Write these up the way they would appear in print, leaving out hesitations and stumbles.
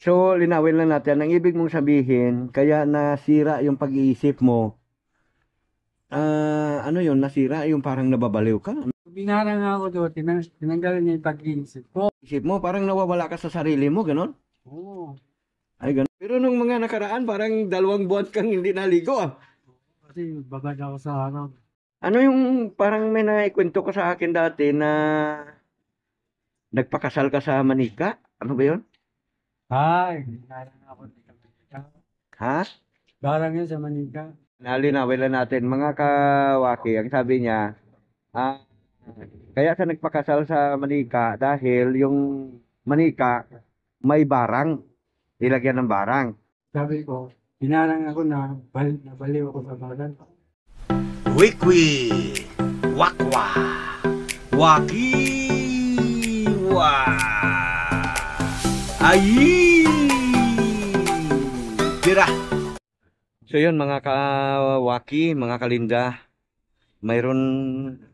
So, linawin lang natin. Ang ibig mong sabihin, kaya nasira yung pag-iisip mo, ano yun, nasira yung parang nababaliw ka. Binarang ako doon, tinanggal niya yung pag-iisip ko. Isip mo, parang nawawala ka sa sarili mo, ganon. Oo, Ay, ganon. Pero nung mga nakaraan, parang 2 buwan kang hindi naligo ah. kasi babad ako sa araw. Ano yung parang may naikwento ko sa akin dati na nagpakasal ka sa Manika? Ano ba yun? Ay, binarang ako dito sa Manika. Ha? Barang yun sa Manika. Nalinawin lang natin, mga kawaki, ang sabi niya, ah, kaya sa nagpakasal sa Manika dahil yung Manika may barang, ilagyan ng barang. Sabi ko, binarang ako na nabaliw ako sa bagan. Wikwi, wakwa, wakiwa, ayi, tira. So yun mga kawaki, mga kalinda, mayroon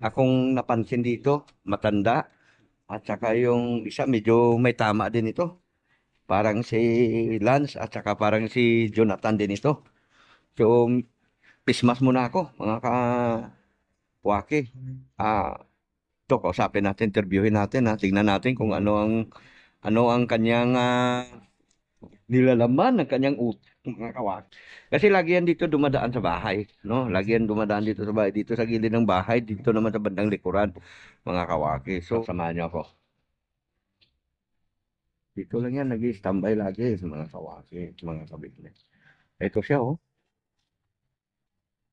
akong napansin dito, matanda, at saka yung isa medyo may tama din ito. Parang si Lance at saka parang si Jonathan din ito. So, pismas muna ako, mga kawaki. Ito, kausapin natin, interviewin natin, ha. Tingnan natin kung ano ang kanyang nilalaman ng kanyang utak, mga kawaki. Kasi lagi yan dito dumadaan sa bahay, no? Lagi yan dumadaan dito sa bahay, dito sa gilid ng bahay, dito naman sa bandang likuran, mga kawaki. So, samahan niyo ako. Dito lang yan, nag-standby lagi sa mga kawaki, sa mga kabigli. Ito siya, oh.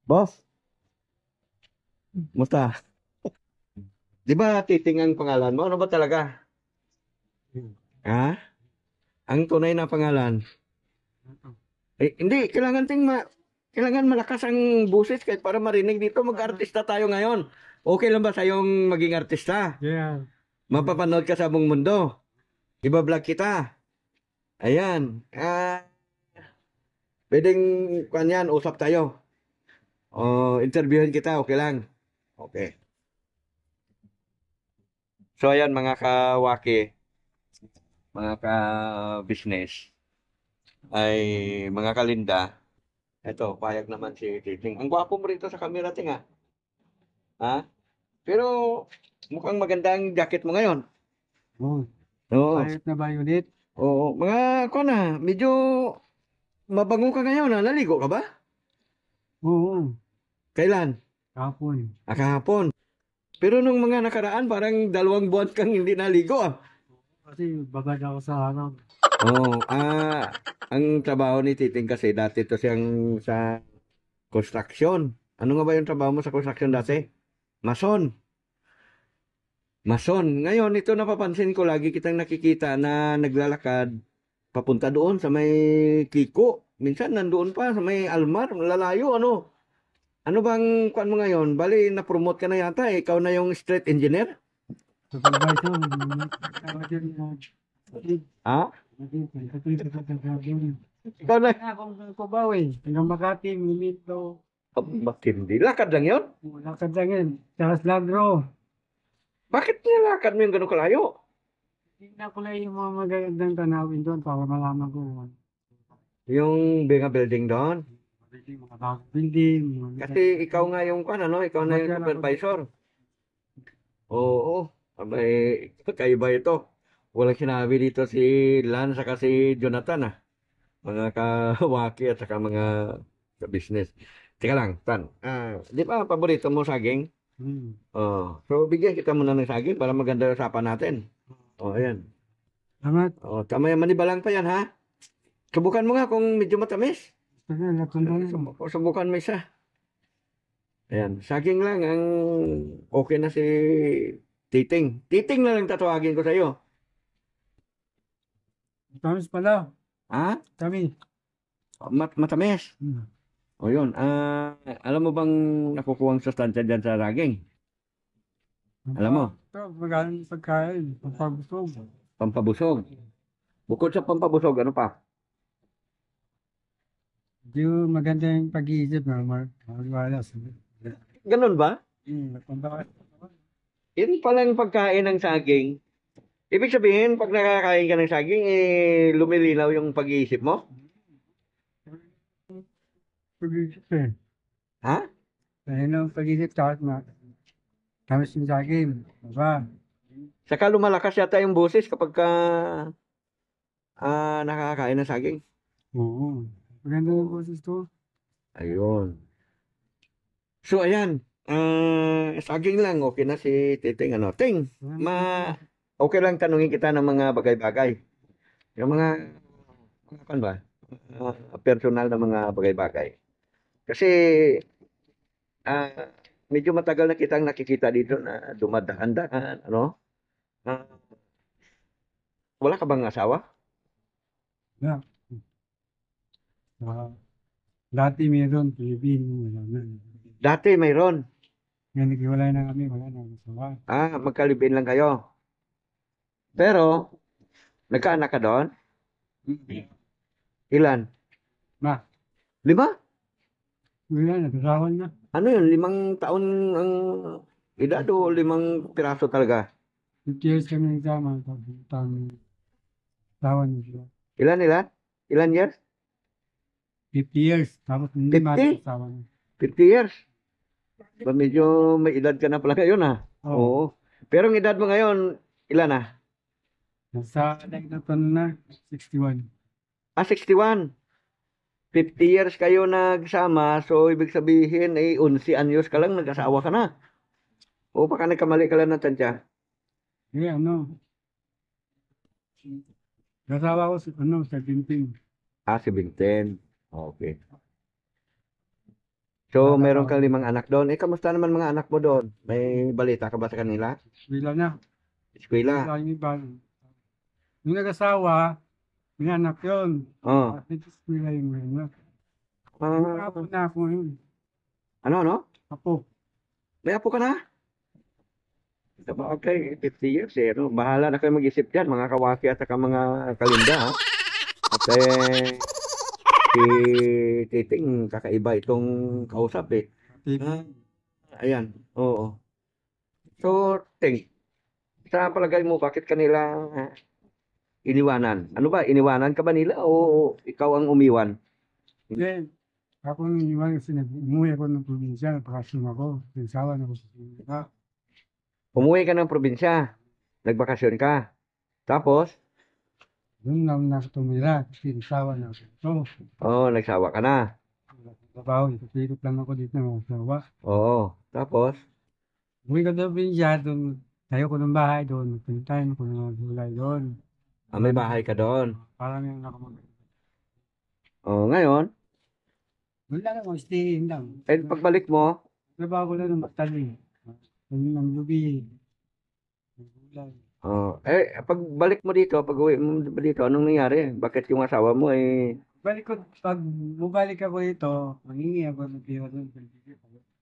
Boss, musta? Di ba Titing ang pangalan mo? Ano ba talaga? Ha? Ang tunay na pangalan? Eh, hindi, kailangan malakas ang boses kahit para marinig dito. Mag-artista tayo ngayon. Okay lang ba sa'yong maging artista? Yeah. Mapapanood ka sa buong mundo. Iba-vlog kita. Ayan. Pwedeng, kanyan, usap tayo. O, interviewin kita, okay lang. Okay. So, ayan mga kawaki, mga ka-business, ay mga kalinda. Ito, payag naman si Titing. Ang gwapo mo rito sa camera, Ting, ha? Ha? Pero, mukhang magandang jacket mo ngayon. Oo, Oo. bayot na violet. Oo. Mga, ko na, medyo mabango ka ngayon, ha? Naligo ka ba? Oo, Kailan? kapon. Kahapon. Pero nung mga nakaraan, parang 2 buwan kang hindi naligo, ah. Kasi babad ako sa araw. Oo. Ang trabaho ni Titing kasi dati to siyang sa construction. Ano nga ba yung trabaho mo sa construction dati? Mason. Mason. Ngayon, ito napapansin ko, lagi kitang nakikita na naglalakad papunta doon sa may Kiko. Minsan nandoon pa sa may Almar, lalayo, ano? Ano bang kuan mo ngayon? Bali, na-promote ka na yata, eh. Ikaw na yung street engineer? Supervisor, tawag yun na. Ha? Ikaw na. Akong Cubao eh. Hanggang Makati, Milito. Matindi. Lakad lang yun? Lakad lang yun. Charles Landro. Bakit nilakad mo yung ganun kalayo? Tingnan ko lang yung mga magagandang tanawin doon para malaman ko. Yung mga building doon? Mga bagong building. Kasi ikaw nga yung kuan, ano? Ikaw na yung supervisor. Oo. Abay, kakaiba ito. Walang sinabi dito si Lan saka si Jonathan, ah. Mga kawaki at saka mga business. Teka lang, Tan. Di ba paborito mo saging? Hmm. Oh, so bigyan kita muna ng saging para maganda yung usapan natin. Oh, ayan. Salamat. Oh, tama yan, manibalang pa yan, ha? Subukan mo nga kung medyo matamis. Subukan mo isa. Ayan, saging lang ang okay na si Titing. Titing na lang tatawagin ko sa iyo. Tamis pala. Ha? Tamis. Matamis. Hmm. O yun, alam mo bang nakukuha ang sustansya dyan sa saging? Alam mo? Ito, magaling pagkain. Pampabusog. Pampabusog. Bukod sa pampabusog, ano pa? Di maganda yung pag-iisip na mawala. Ganun ba? Pampabusog. Yun palang pagkain ng saging. Ibig sabihin, pag nakakain ka ng saging, lumilinaw yung pag-iisip mo? Pag-isip eh. Ha? Ayun ang pag-isip tapos tapos yung saging. Diba? Saka lumalakas yata yung boses kapag nakakain ng saging. Oo. Maganda yung boses to. Ayun. So, ayan. Saging lang. Okay na si Titing. Ano? Ting, okay lang tanungin kita ng mga bagay-bagay. Yung mga kan ba? Personal na mga bagay-bagay. Kasi, ah, medyo matagal na kitang nakikita dito na dumadaan-daan. Ano? Ah, wala ka bang asawa? Yeah. Dati meron, Pilipino, wala na. Dati mayroon. Ngayon naghiwalay na kami, wala na asawa. Magkalibin lang kayo. Pero, nagkaanak ka doon? Ilan? Ma, 5? wala na, kasawan na. Ano yun? 5 taon ang edad o 5 piraso talaga? 50 years kami nagsama, tapos kasawan na siya. Ilan years? 50 years, tapos hindi 50? kasawa na. 50 years? Ba medyo may edad ka na pala ngayon Oo. Oo. Pero ang edad mo ngayon, ilan na? Nasa nagdatan na, 61. 61. 50 years kayo nagsama, so ibig sabihin ay 11 anyos ka lang, nag-asawa ka na. O baka nagkamali ka lang ng tansya. Eh, ano, kasawa ko sa 17. 17. Okay. So, meron kang 5 anak doon. Kamusta naman mga anak mo doon? May balita ka ba sa kanila? Wala na. Eskwela? Wala yung iba. Yung nag-asawa, may anak yun. Oh. At wala yung anak. Apo na ako yun. Ano? Apo. May apo ka na? Okay, 50 years no? Bahala na kayo mag-isip dyan, mga kawaki at saka mga kalinda, ha? At si Titing, kakaiba itong kausap, eh. Ayan, oo. So, Ting, sa palagay mo, bakit kanila iniwanan? Ano ba, iniwanan ka ba nila o ikaw ang umiwan? Hindi. Ako nung iwan kasi umuwi ako ng probinsya, napakasyon ako. Pinsawa na ako sa Pilipinas. Umuwi ka ng probinsya, nagbakasyon ka. Tapos, Doon lang na ako tumira kasi pinsawa na ako. nagsawa ka na. Trabaho, ipapilip lang ako dito ng asawa. Oo, tapos, Uwi ko ng probinsya, doon tayo ko ng bahay doon. Pintayin ko ng gulay doon. may bahay ka doon. Parang yung nakamag. Ngayon, Wala lang, staying lang. pagbalik mo, Trabaho ko lang ng magtali. Ayun ng lubi. Gulay. pagbalik mo dito, pag-uwi mo dito, anong nangyari? Bakit yung asawa mo Pag bumalik ako dito, mangingi ako ng pira doon.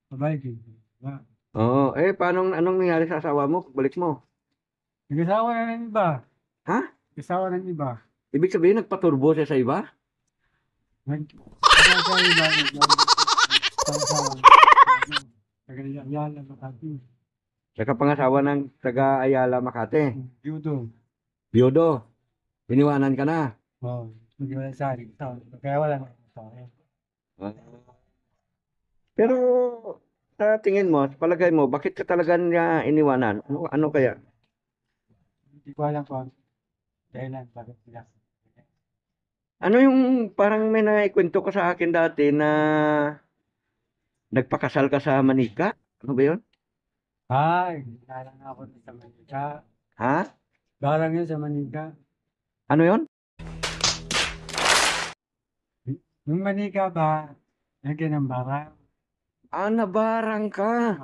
Pabalik yun. paano, anong nangyari sa asawa mo pagbalik mo? Nag-asawa na ng iba. Ha? Nag-asawa ng iba. Ibig sabihin, nagpaturbo siya sa iba? Nag-asawa ng iba. Nag-asawa Makati. Nakapangasawa ng taga Ayala, Makati. Judo. Biyudo. Iniwanan ka na. Oo. Nag-iwala sa akin. Kaya wala na sa akin. Pero, sa tingin mo, sa palagay mo, bakit ka talaga niya iniwanan? Ano kaya? Hindi ko alam kung kailan. Bakit sila. Ano yung parang may naikwento ka sa akin dati na nagpakasal ka sa Manika? Ano ba yun? Ay, nalang ako sa Manika. Ha? Barang yun sa Manika. Ano yun? Yung Manika ba, lagyan ng barang. Nabarang ka.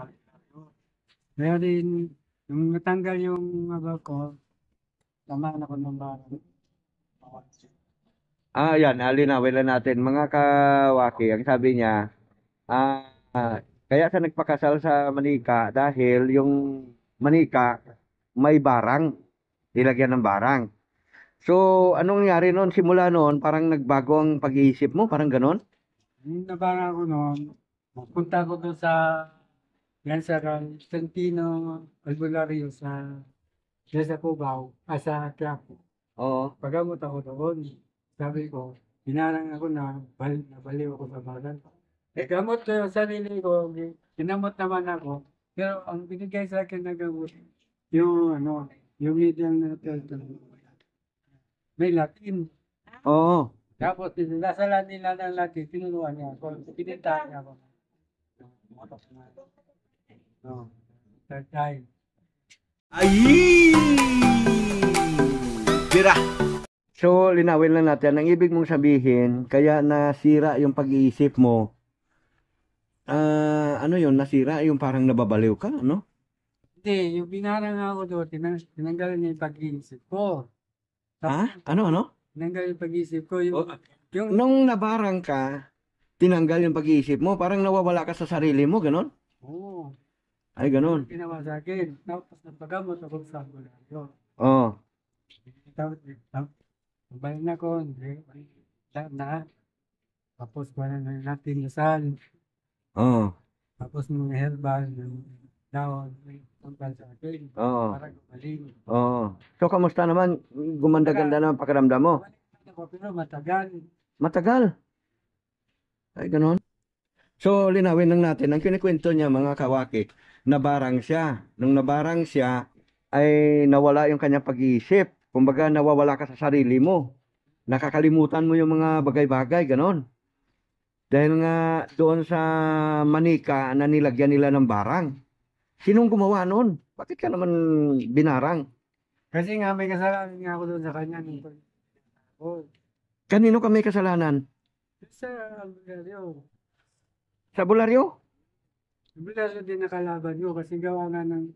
Kaya din, nung natanggal yung abal ko, tamaan ako ng barang. Yan, linawin lang natin. Mga kawaki, ang sabi niya, kaya sa nagpakasal sa Manika dahil yung Manika may barang, nilagyan ng barang. So, anong nangyari noon? Simula noon, parang nagbago ang pag-iisip mo, parang ganon? Yung nabarang ako noon, punta ko doon sa yan sa Constantino Albulario sa Diyan sa Cubao, sa Quiapo. Oo. Pagamot ako doon. Sabi ko, hinarang ako na nabaliw ako sa bagal. Eh, gamot ko yung sarili ko, kinamot naman ako. Pero ang binigay sa akin na gamot, yung ano, yung medium na may Latin. Oo. Tapos sinasalan nila ng Latin, tinuruan niya ako. Pinintahan niya ako. No, third time. Ay! Tira! So, linawin lang natin. Ang ibig mong sabihin, kaya nasira yung pag-iisip mo, ano yun, nasira yung parang nababaliw ka, ano? Hindi, yung binarang ako doon, tinanggal niya yung pag-iisip ko. Ha? Ano? Tinanggal yung pag-iisip ko. Oh, Yung Nung nabarang ka, tinanggal yung pag-iisip mo, parang nawawala ka sa sarili mo, ganon? oo, Ay, ganon. ginawa sa akin. Tapos nagpagamot ako sa ambulansyo. Oo. Tapos, balik na ko, na. Tapos, wala na natin lasal. Oo. Tapos, mga herbal, yung daon, may tanggal sa akin. Oo. Para gumaling. Oo. So, kamusta naman? Gumanda-ganda na ang pakiramdam mo? Gumaling ako, pero matagal. Matagal. Ay, ganon. So, linawin lang natin. Ang kinikwento niya, mga kawaki, nabarang siya. Nung nabarang siya, ay nawala yung kanyang pag-iisip. Kumbaga, nawawala ka sa sarili mo. Nakakalimutan mo yung mga bagay-bagay, ganon. Dahil nga doon sa manika na nilagyan nila ng barang. Sinong gumawa noon? Bakit ka naman binarang? Kasi nga, may kasalanan nga ako doon sa kanya. Oh, Kanino ka may kasalanan? sa albularyo. Sa bularyo? Albularyo din nakalaban ko kasi gawa nga ng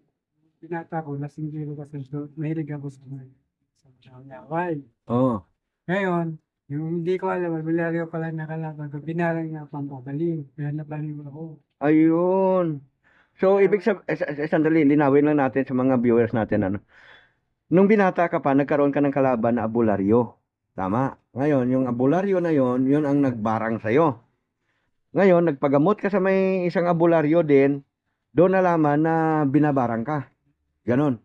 pinata ko, lasing dito kasi doon. Mahilig ako sa away. Oo. Ngayon, yung hindi ko alam, albularyo pala nakalaban ko, binarang niya pang pabaliw. Kaya nabaliw ako. Ayun. So, ibig sabihin, sandali, linawin lang natin sa mga viewers natin, ano. Nung binata ka pa, nagkaroon ka ng kalaban na abularyo. Tama. Ngayon, yung abularyo na yon, yun ang nagbarang sa'yo. Ngayon, nagpagamot ka sa may isang abularyo din, doon nalaman na binabarang ka. Ganon.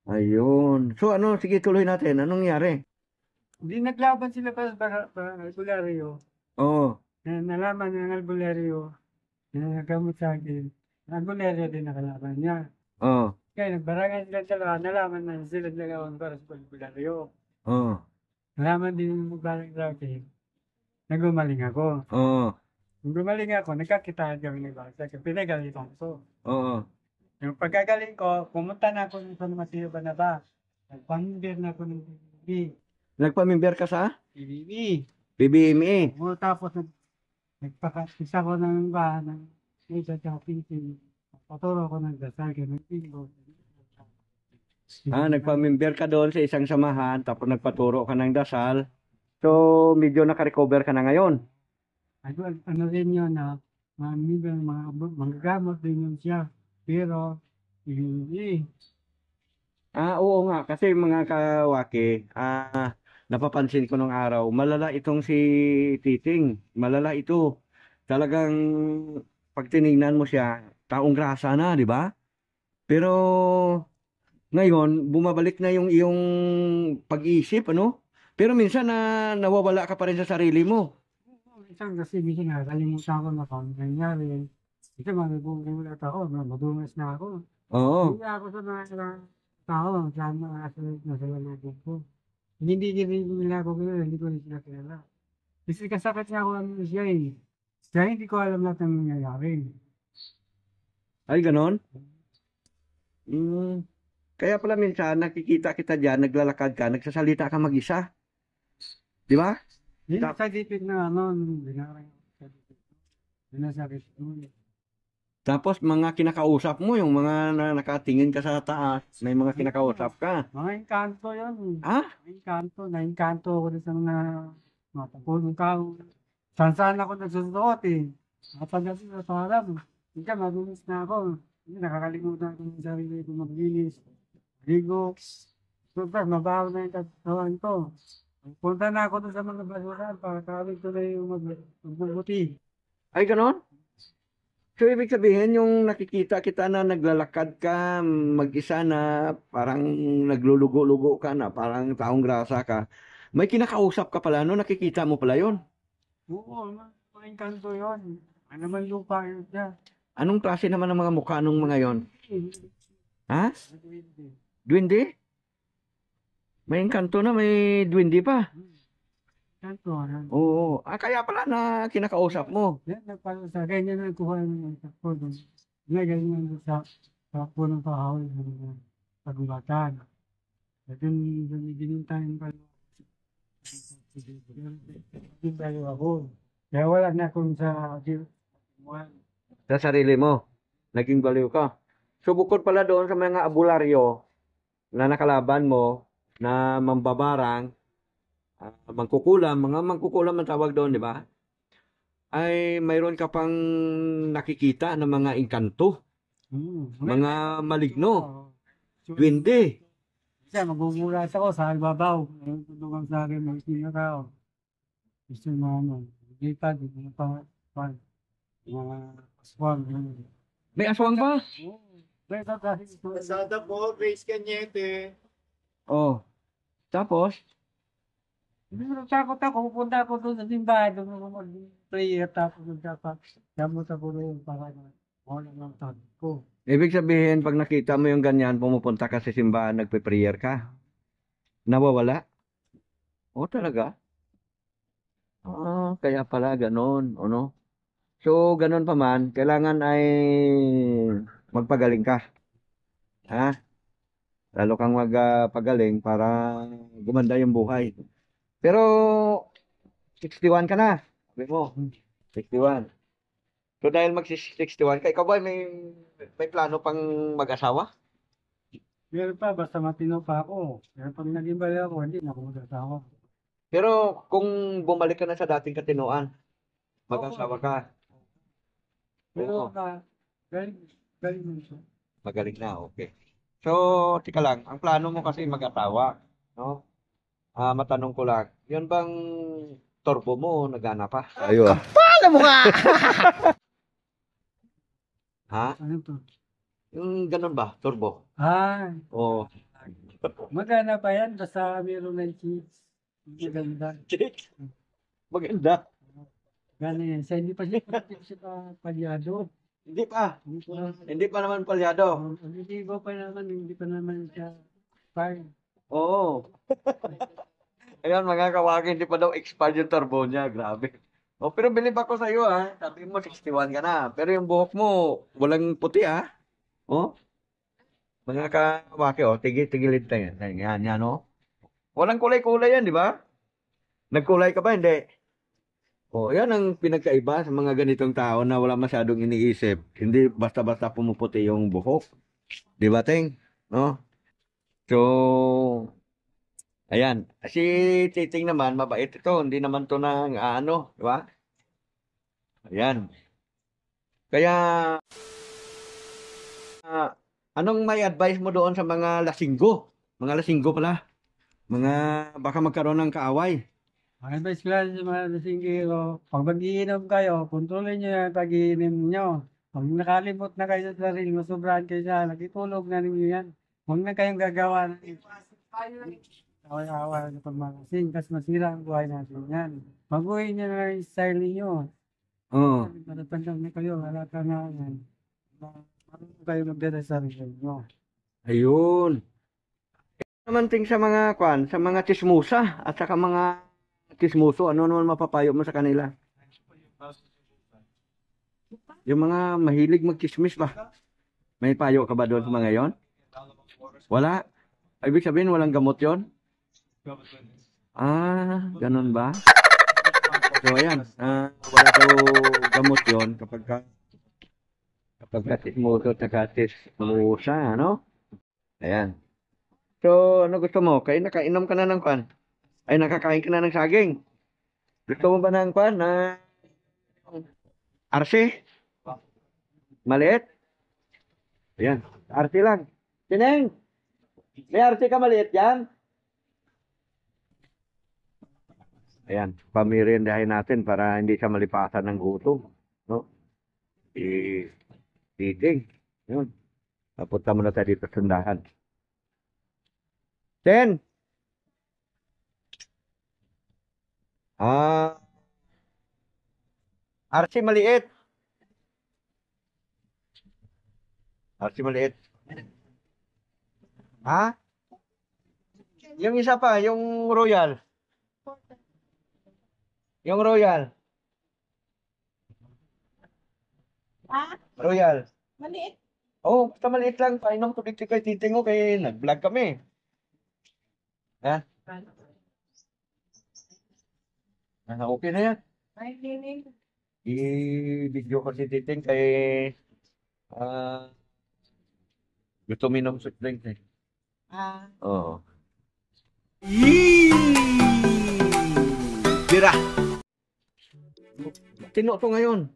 Ayun. So, ano, sige, tuloy natin. Anong nangyari? Hindi naglaban sila para albularyo. Oo. Nalaman ng albularyo na nagamot sa akin. Ang albularyo din nakalaban niya. Oo. Kaya nagbarangan sila dalawa, nalaman na sila dalawang para sa albularyo. Oo. Nalaman din yung magbarang sa akin. Nagumaling ako. Oo. Nung gumaling ako, nagkakitaan kami ng bangsa. Pinagalitan ko. Oo. Yung pagkagaling ko, pumunta na ako ng San Mateo Banaba. Nagpamimber na ako ng PBB. Nagpamimber ka sa PBB. PBME. O, tapos nagpakasisa ko ng bahan ng isa sa pinsin. Paturo ko ng dasal ka ng pingo. Nagpamimber ka doon sa isang samahan, tapos nagpaturo ka ng dasal. So, medyo nakarecover ka na ngayon. Ano rin yun na mga manggagamot din yun siya. Pero, hindi. Oo nga, kasi mga kawaki, napapansin ko nung araw, malala itong si Titing. Malala ito. Talagang pag tinignan mo siya, taong grasa na, di ba? Pero ngayon, bumabalik na yung iyong pag-iisip, ano? Pero minsan nawawala ka pa rin sa sarili mo. Minsan kasi minsan nakakalimutan ko na kung nangyari. Kasi magugulat ako, madungas na ako. Oo. Hindi ako sa mga tao, sa mga asunod na sila natin ko. Hindi nila ako kilala, hindi ko rin sila kilala. Kasi kasakit niya ako ano siya eh. Kaya hindi ko alam lahat ng nangyayari. Ay, ganon? Kaya pala minsan, nakikita kita dyan, naglalakad ka, nagsasalita ka mag-isa. Di ba? Hindi sa dipit na ano, binarang ako sa dipit. Binasakit ko. Tapos mga kinakausap mo, yung mga nakatingin ka sa taas, may mga kinakausap ka. Mga engkanto yun. Ha? Mga engkanto, na-engkanto ako dun sa mga pulong tao. Saan ako nagsusuot eh. Kapag sa parang, hindi ka magulis na ako. Hindi, nakakalimutan ko ng sarili ko maglinis. Ligo. Super, mabaho na yung katawan ko. Punta na ako doon sa mga basuran para kawin ko na yung magbubuti. Ay, ganon? So, ibig sabihin, yung nakikita kita na naglalakad ka, mag-isa na parang naglulugo-lugo ka na, parang taong grasa ka, may kinakausap ka pala, no? Nakikita mo pala yon. Oo, mga kanto yun. Ano naman lupa yun dyan. Anong klase naman ng mga mukha nung mga yon? Ha? Duwende? May engkanto na, may duwende pa. Kanto, ano. Oo. Ah, kaya pala na kinakausap mo. Yan, nagpano sa ganyan na kuha ng takbo doon. Ganyan sa punong kahoy ng pagulatan. At yun, binintang pa. Yung tayo ako. Kaya wala na akong sa Sa sarili mo. Naging baliw ka. So, bukod pala doon sa mga abularyo na nakalaban mo, na mambabarang, mga mangkukulam ang tawag doon, di ba? Ay mayroon ka pang nakikita ng mga engkanto, mga maligno, duwende. Kasi magugulat ako sa ibabaw. Ayun, tulungan sa akin, may sinakaw. Gusto mo ano, lipad, mga pang, mga aswang. May aswang ba? Pwede kasi ito. Pasada po, Grace Cañete. Oh. Tapos, Hindi mo takot ako, pupunta ako doon sa simbahan, doon ako mag-prayer, tapos gamot ako doon para wala ng takot ko. ibig sabihin, pag nakita mo yung ganyan, pumupunta ka sa simbahan, nagpe-prayer ka. Nawawala? Oh, talaga? Ah, kaya pala ganon, ano? So, ganon pa man, kailangan ay magpagaling ka. Ha? Lalo kang magpagaling para gumanda yung buhay. Pero, 61 ka na. Sabi mo, 61. So, dahil mag-61 ka, ikaw ba may plano pang mag-asawa? Meron pa, basta matino pa ako. Pero pag naging bali ako, hindi na ako mag-asawa. Pero, kung bumalik ka na sa dating katinoan, mag-asawa ka. Pero Oo, galing mo siya. magaling na, okay. So, tika lang, ang plano mo kasi mag-asawa, no? Matanong ko lang, yun bang torbo mo nagana pa? Ayo ah. Ha? Ano to? Yung ganun ba, turbo? Ah, O, magana pa yan, basta meron ng cheese. Maganda. maganda. Gano'n yan. Sa hindi pa siya palyado. Hindi pa. Hindi pa. Hindi pa naman palyado. Hindi pa naman, hindi pa naman siya fine. Oo. Ayun, mga kawaki, hindi pa daw expired yung turbo niya. Grabe. O, pero bilib ako sa iyo, ha. Sabi mo, 61 ka na. Pero yung buhok mo, walang puti, ha. O, mga kawaki, o, tigil-tigilid tayo. Yan, yan, o. Walang kulay-kulay yan, di ba? Nagkulay ka ba? Hindi. O, yan ang pinagkaiba sa mga ganitong tao na wala masyadong iniisip. Hindi basta-basta pumuputi yung buhok. Di ba, Teng? No? So, ayan. Si Titing naman, mabait ito. Hindi naman to ng ano, di ba? Ayan. Kaya, ah, anong may advice mo doon sa mga lasinggo? Mga lasinggo pala. Mga baka magkaroon ng kaaway. Ang advice ko lang sa mga lasingero, pag mag-iinom kayo, kontrolin nyo yung pag-iinom nyo. Pag nakalimot na kayo sa sarili, masobrahan kayo sa nakitulog na ninyo yan. Huwag na kayong gagawa ng away-away na pagmalasing, kasi masira ang buhay natin yan. Baguhin nyo na yung style ninyo. Oo. Matatandang na kayo, halata na yan. Marunong kayo magdala sa sarili nyo. Ayun. Naman ting sa mga kwan, sa mga tismusa at saka mga tismuso, ano naman mapapayo mo sa kanila? Yung mga mahilig magchismis ba? May payo ka ba doon sa mga yon? Wala? Ibig sabihin walang gamot yon? Ah, ganun ba? So ayan, wala daw gamot yon kapag tismuso at saka tismusa, ano? Ayan. So, ano gusto mo? Kaya nakainom ka na ng kwan? Ay, nakakain ka na ng saging. Gusto mo ba ng kwan na arse? Maliit? Ayan, arse lang. Sineng, may arse ka maliit yan? Ayan, pamirindahin natin para hindi siya malipasan ng gutom. No? Titing. Yun. Napunta muna tayo dito sa sundahan. Ten! Ah, RC maliit. RC maliit. Ha? Yung isa pa, yung Royal. Yung Royal. Ah, Royal. maliit. Oh, basta maliit lang. Painom tubig kay titing ko kay nag-vlog kami. Ha? Okay na yan. Ay, nining. I-video ko si titing kay ah gusto minom soft drink eh. Ah, Oo. Tira. Tino to ngayon.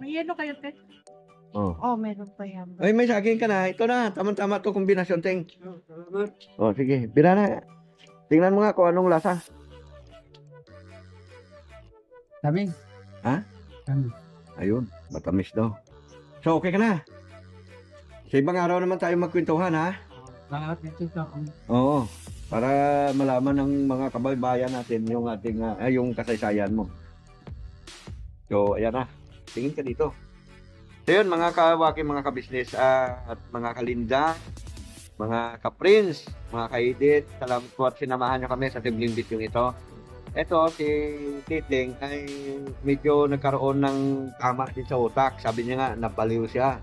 may yelo kayo, te? Oh. Oh, meron pa yan. Ay, may saging ka na. Ito na. Tama-tama to kombinasyon, Ting. Salamat. Oh, sige. Bira na. Tingnan mo nga kung anong lasa. Tamis. Ha? Tamis. Ayun. Matamis daw. So, okay ka na. Sa ibang araw naman tayo magkwentuhan, ha? Lahat ito sa Oo. Para malaman ng mga kababayan natin yung ating, yung kasaysayan mo. So, ayan na. Tingin ka dito. So, yun, mga kawaki, mga kabisnes, at mga kalinda, mga ka-prince, mga ka-edit, salamat po at sinamahan nyo kami sa Tibling Video ito. Ito, si Titing ay medyo nagkaroon ng tama din sa utak. Sabi niya nga, nabaliw siya.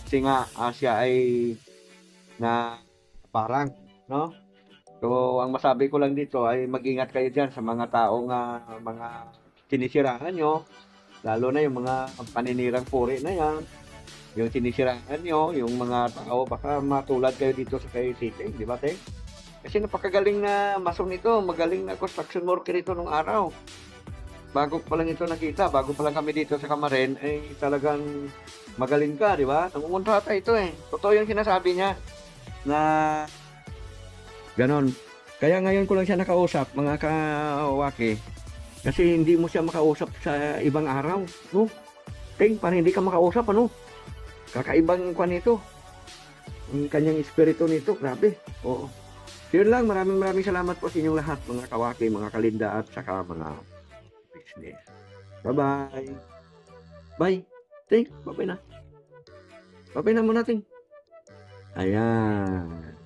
Kasi nga, siya ay na parang, no? So, ang masabi ko lang dito ay mag-ingat kayo dyan sa mga taong mga sinisiraan nyo, lalo na yung mga paninirang puri na yan, yung sinisiraan nyo, yung mga tao, baka matulad kayo dito sa kay Titing, di ba, Ting? Kasi napakagaling na mason ito, magaling na construction worker ito nung araw. Bago pa lang ito nakita, bago pa lang kami dito sa Kamarin, ay talagang magaling ka, di ba? Nangunguntrata ito eh. Totoo yung sinasabi niya na ganon. Kaya ngayon ko lang siya nakausap, mga kawaki, kasi hindi mo siya makausap sa ibang araw, no? Ting, parang hindi ka makausap, ano? Kakaibang kwan nito. Ang kanyang espiritu nito, grabe. Oo. So, yun lang, maraming salamat po sa inyong lahat, mga kawaki, mga kalinda, at saka mga business. Bye-bye. Bye. Ting, bye-bye na. Bye-bye na muna, Ting. Ayan.